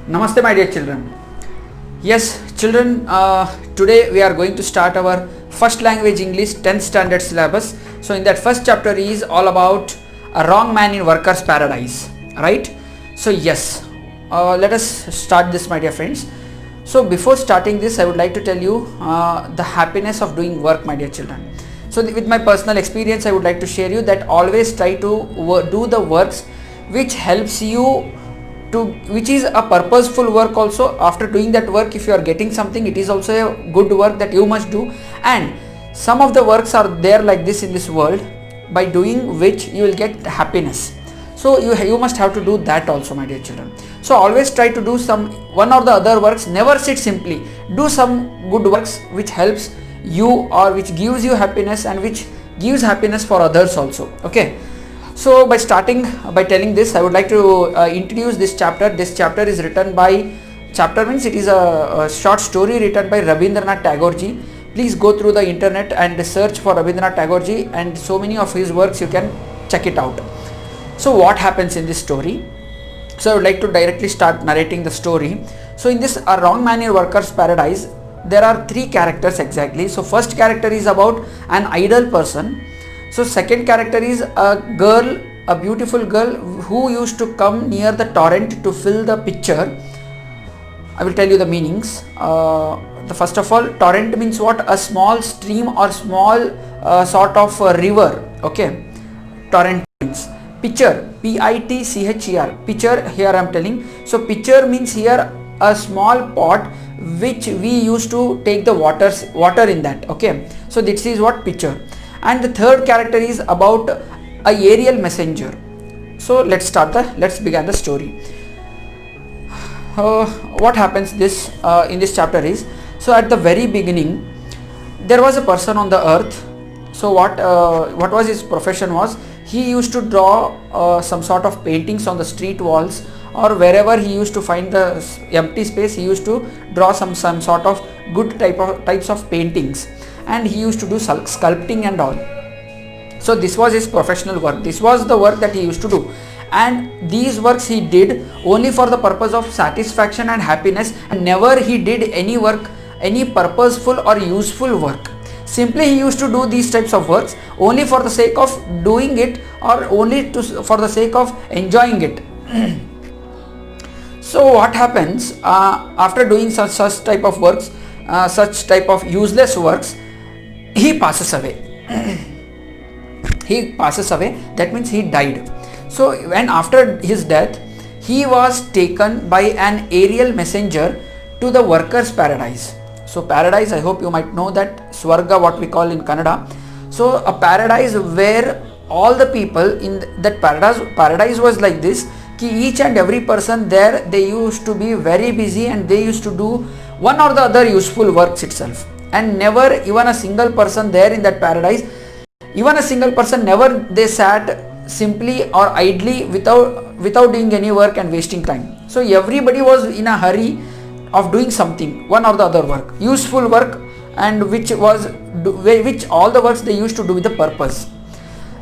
Namaste, my dear children. Yes, children, today we are going to start our first language English 10th standard syllabus. So, in that first chapter is all about a wrong man in worker's paradise, right? So, yes, let us start this, my dear friends. So, before starting this, I would like to tell you the happiness of doing work, my dear children. So, with my personal experience, I would like to share you that always try to do the works which helps you to, which is a purposeful work also. After doing that work, if you are getting something, it is also a good work that you must do. And some of the works are there like this in this world, by doing which you will get happiness. So you must have to do that also, my dear children. So always try to do some one or the other works. Never sit simply. Do some good works which helps you or which gives you happiness and which gives happiness for others also. Okay. So by telling this, I would like to introduce this chapter. This chapter is written by, chapter means it is a short story written by Rabindranath Tagore ji. Please go through the internet and search for Rabindranath Tagore ji, and so many of his works you can check it out. So what happens in this story? So I would like to directly start narrating the story. So in this A Wrong Man in Worker's Paradise, there are three characters exactly. So first character is about an idle person. So second character is a girl, a beautiful girl who used to come near the torrent to fill the pitcher. I will tell you the meanings. The first of all, torrent means what? A small stream or small sort of river. Okay. Torrent means pitcher, P-I-T-C-H-E-R. Pitcher, here I am telling. So pitcher means here a small pot which we used to take the water in that. Okay. So this is what pitcher. And the third character is about a aerial messenger. So let's begin the story. What happens in this chapter is, so at the very beginning there was a person on the earth. So what was his profession was, he used to draw some sort of paintings on the street walls, or wherever he used to find the empty space, he used to draw some sort of good types of paintings, and he used to do sculpting and all. So this was his professional work. This was the work that he used to do, and these works he did only for the purpose of satisfaction and happiness, and never he did any work, any purposeful or useful work. Simply he used to do these types of works only for the sake of doing it, or only for the sake of enjoying it. So what happens after doing such type of works, such type of useless works, he passes away. He passes away, that means he died. So when after his death, he was taken by an aerial messenger to the workers' paradise. So paradise, I hope you might know that Swarga, what we call in Kannada. So a paradise where all the people in that paradise was like this, ki each and every person there, they used to be very busy and they used to do one or the other useful works itself. And never even a single person there in that paradise, even a single person, never they sat simply or idly without doing any work and wasting time. So everybody was in a hurry of doing something, one or the other work, useful work, and which all the works they used to do with the purpose.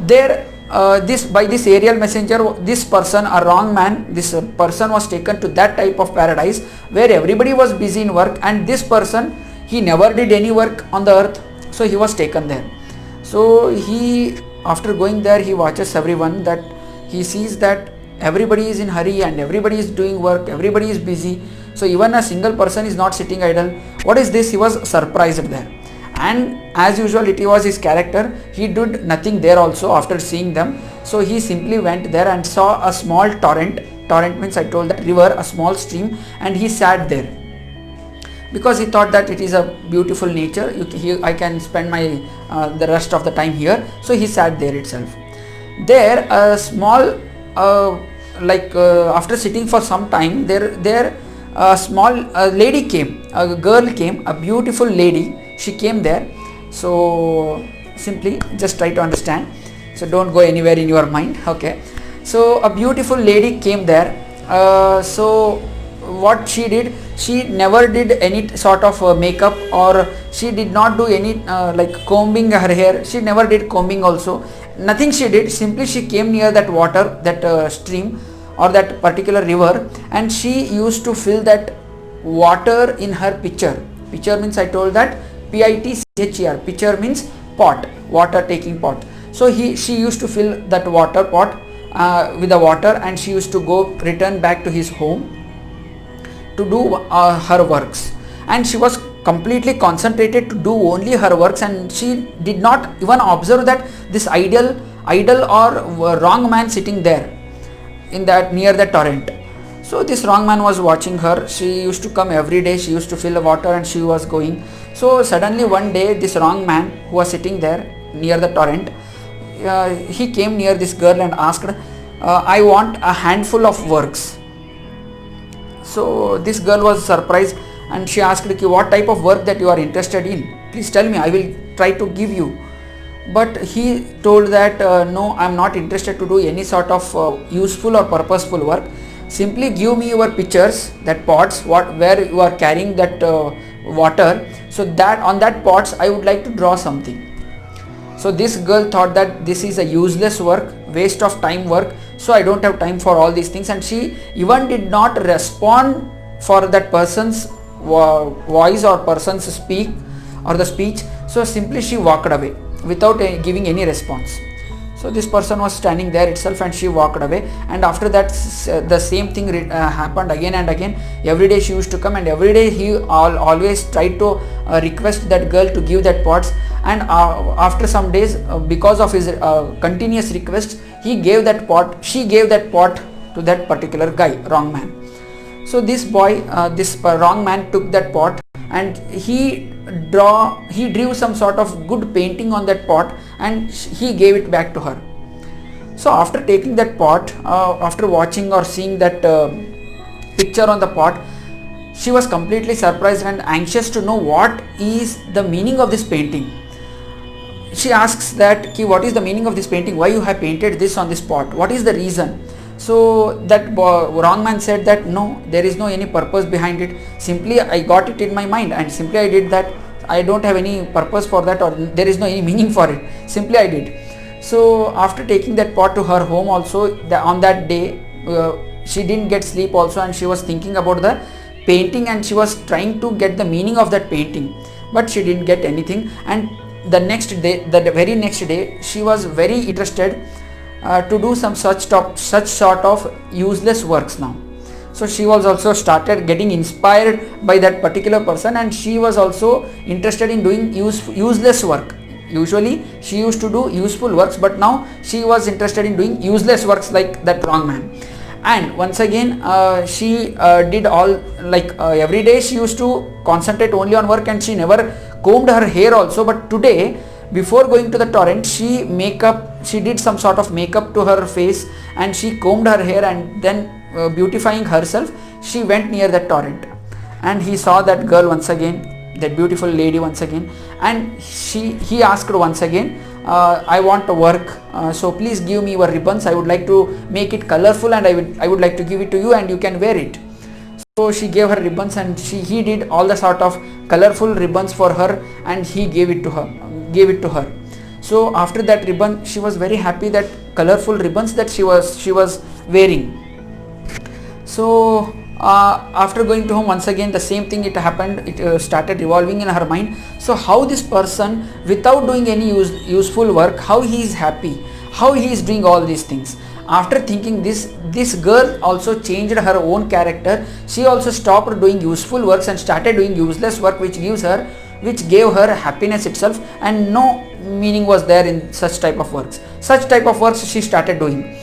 There, by this aerial messenger, this person, a wrong man, this person was taken to that type of paradise where everybody was busy in work, and this person, he never did any work on the earth, so he was taken there. So he, after going there, he watches everyone, that he sees that everybody is in hurry and everybody is doing work, everybody is busy. So even a single person is not sitting idle. What is this? He was surprised there. And as usual, it was his character. He did nothing there also after seeing them. So he simply went there and saw a small torrent. Torrent means, I told that, river, a small stream, and he sat there. Because he thought that it is a beautiful nature, I can spend my the rest of the time here. So he sat there itself. There a small after sitting for some time, there a small lady came, a girl came, a beautiful lady. She came there. So simply just try to understand. So don't go anywhere in your mind. Okay. So a beautiful lady came there. So what she did, she never did any sort of makeup, or she did not do any combing her hair. She never did combing also. Nothing she did. Simply she came near that water, that stream, or that particular river, and she used to fill that water in her pitcher. Pitcher means, I told that Pitcher. Pitcher means pot, water taking pot. So she used to fill that water pot with the water, and she used to return back to his home to do her works, and she was completely concentrated to do only her works, and she did not even observe that this idle or wrong man sitting there in that near the torrent. So this wrong man was watching her. She used to come every day, she used to fill the water, and she was going. So suddenly one day, this wrong man who was sitting there near the torrent, he came near this girl and asked, I want a handful of works. So this girl was surprised, and she asked, what type of work that you are interested in? Please tell me, I will try to give you. But he told that no, I am not interested to do any sort of useful or purposeful work. Simply give me your pitchers, that pots, where you are carrying that water. So that on that pots I would like to draw something. So this girl thought that this is a useless work, waste of time work. So I don't have time for all these things, and she even did not respond for that person's voice or person's speak or the speech. So simply she walked away without giving any response. So this person was standing there itself, and she walked away. And after that, the same thing happened again and again. Every day she used to come, and every day he always tried to request that girl to give that pots. And after some days, because of his continuous requests, she gave that pot to that particular guy, wrong man. So this boy, this wrong man took that pot, and he drew some sort of good painting on that pot, and he gave it back to her. So after taking that pot, after watching or seeing that picture on the pot, she was completely surprised and anxious to know what is the meaning of this painting. She asks that, what is the meaning of this painting? Why you have painted this on this pot? What is the reason? So that wrong man said that no, there is no any purpose behind it. Simply I got it in my mind, and simply I did that. I don't have any purpose for that, or there is no any meaning for it. Simply I did. So after taking that pot to her home also, on that day she didn't get sleep also, and she was thinking about the painting, and she was trying to get the meaning of that painting, but she didn't get anything. And the very next day, she was very interested to do some such sort of useless works now. So she was also started getting inspired by that particular person, and she was also interested in doing useless work. Usually she used to do useful works, but now she was interested in doing useless works like that wrong man. And once again she did all every day she used to concentrate only on work, and she never combed her hair also. But today, before going to the torrent, she did some sort of makeup to her face, and she combed her hair, and then beautifying herself, she went near the torrent, and he saw that girl once again, that beautiful lady once again, and he asked once again, I want to work, so please give me your ribbons. I would like to make it colorful, and I would like to give it to you, and you can wear it. So she gave her ribbons, and he did all the sort of colorful ribbons for her, and he gave it to her. So after that ribbon, she was very happy, that colorful ribbons that she was wearing. So after going to home, once again the same thing it happened. It started revolving in her mind. So how this person, without doing any useful work, how he is happy, how he is doing all these things. After thinking this girl also changed her own character. She also stopped doing useful works and started doing useless work, which gave her happiness itself, and no meaning was there in such type of works. Such type of works she started doing.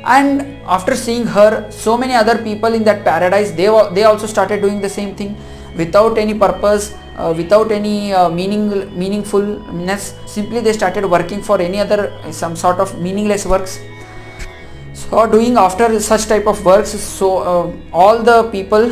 And after seeing her, so many other people in that paradise, they also started doing the same thing, without any purpose, without any meaningfulness. Simply they started working for any other some sort of meaningless works. So doing after such type of works, so all the people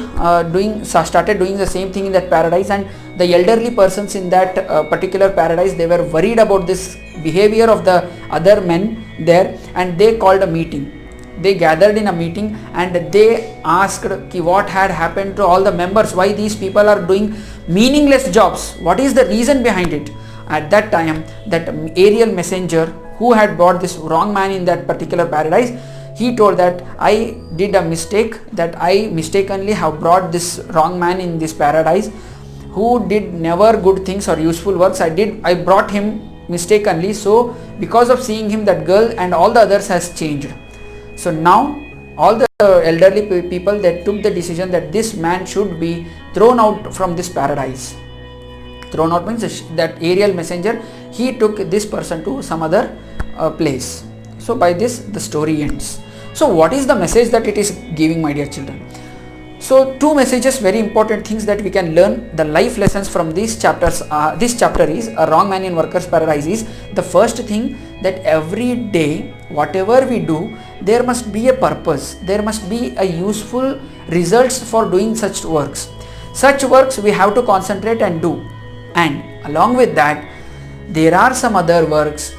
started doing the same thing in that paradise, and the elderly persons in that particular paradise, they were worried about this behavior of the other men there, and they called a meeting. They gathered in a meeting, and they asked what had happened to all the members, why these people are doing meaningless jobs, what is the reason behind it. At that time, that Ariel messenger who had brought this wrong man in that particular paradise, he told that I did a mistake, that I mistakenly have brought this wrong man in this paradise who did never good things or useful works. I brought him mistakenly, so because of seeing him, that girl and all the others has changed. So now all the elderly people, they took the decision that this man should be thrown out from this paradise. Thrown out means that Ariel messenger, he took this person to some other place. So by this the story ends. So what is the message that it is giving, my dear children? So two messages, very important things that we can learn, the life lessons from these chapters. This chapter is A Wrong Man in Workers Paradise is the first thing, that every day whatever we do, there must be a purpose, there must be a useful results for doing such works. Such works we have to concentrate and do, and along with that there are some other works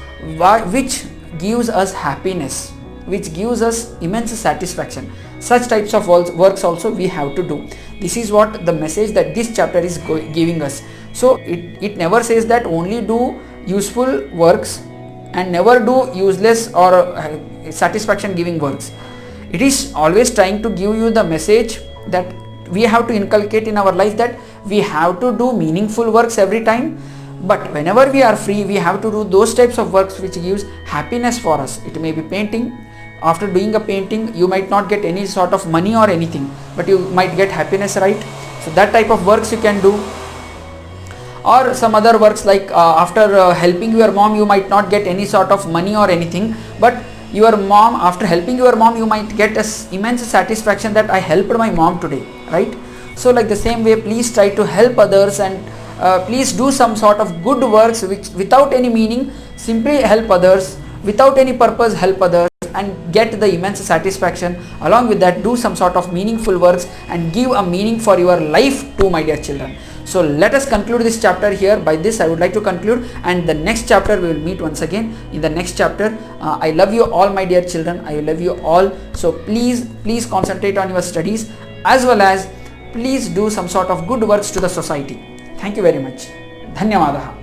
which gives us happiness, which gives us immense satisfaction. Such types of works also we have to do. This is what the message that this chapter is giving us. So it never says that only do useful works and never do useless or satisfaction giving works. It is always trying to give you the message that we have to inculcate in our life, that we have to do meaningful works every time, but whenever we are free, we have to do those types of works which gives happiness for us. It may be painting. After doing a painting, you might not get any sort of money or anything, but you might get happiness, right? So that type of works you can do. Or some other works like after helping your mom, you might not get any sort of money or anything, but your mom, after helping your mom, you might get immense satisfaction that I helped my mom today, right? So like the same way, please try to help others, and please do some sort of good works which without any meaning, simply help others, without any purpose help others, and get the immense satisfaction. Along with that, do some sort of meaningful works and give a meaning for your life too, my dear children. So let us conclude this chapter here. By this I would like to conclude, and the next chapter we will meet once again in the next chapter. I love you all, my dear children. I love you all. So please concentrate on your studies, as well as please do some sort of good works to the society. Thank you very much. Dhanyawadaha.